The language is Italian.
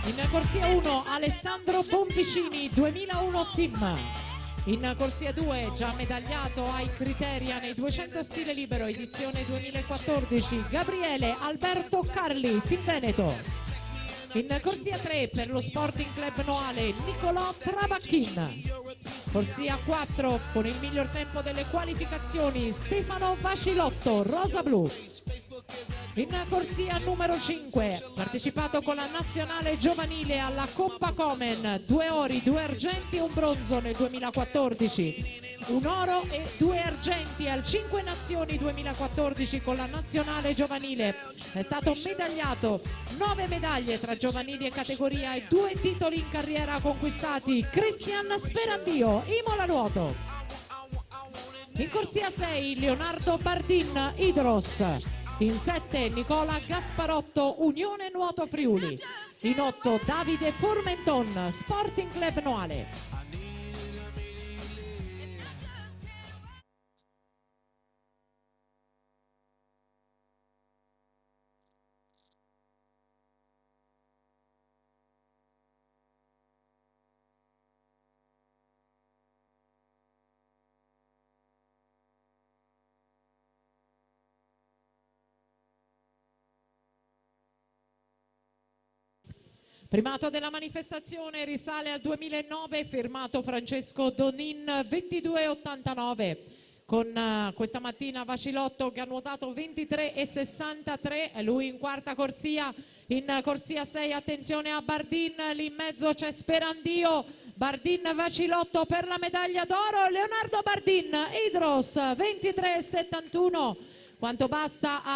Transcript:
In corsia 1 Alessandro Bonvicini 2001 team. In corsia 2 già medagliato ai Criteria nei 200 stile libero edizione 2014 Gabriele Alberto Carli team Veneto. In corsia 3 per lo Sporting Club Noale Nicolò Travacchin. Corsia 4 con il miglior tempo delle qualificazioni Stefano Vacilotto Rosa Blu. In corsia numero 5 partecipato con la nazionale giovanile alla Coppa Komen, 2 ori, 2 argenti e un bronzo nel 2014, un oro e 2 argenti al 5 Nazioni 2014 con la nazionale giovanile. È stato medagliato 9 medaglie tra giovanili e categoria e 2 titoli in carriera conquistati Cristian Sperandio, Imola Nuoto. In corsia 6 Leonardo Bardin Idros. In 7 Nicola Gasparotto Unione Nuoto Friuli. In 8 Davide Formenton Sporting Club Noale. Primato della manifestazione risale al 2009, firmato Francesco Donin 22,89. Con questa mattina Vacilotto che ha nuotato 23,63, lui in quarta corsia. In corsia 6 attenzione a Bardin, lì in mezzo c'è Sperandio, Bardin Vacilotto per la medaglia d'oro, Leonardo Bardin Idros 23,71. Quanto basta a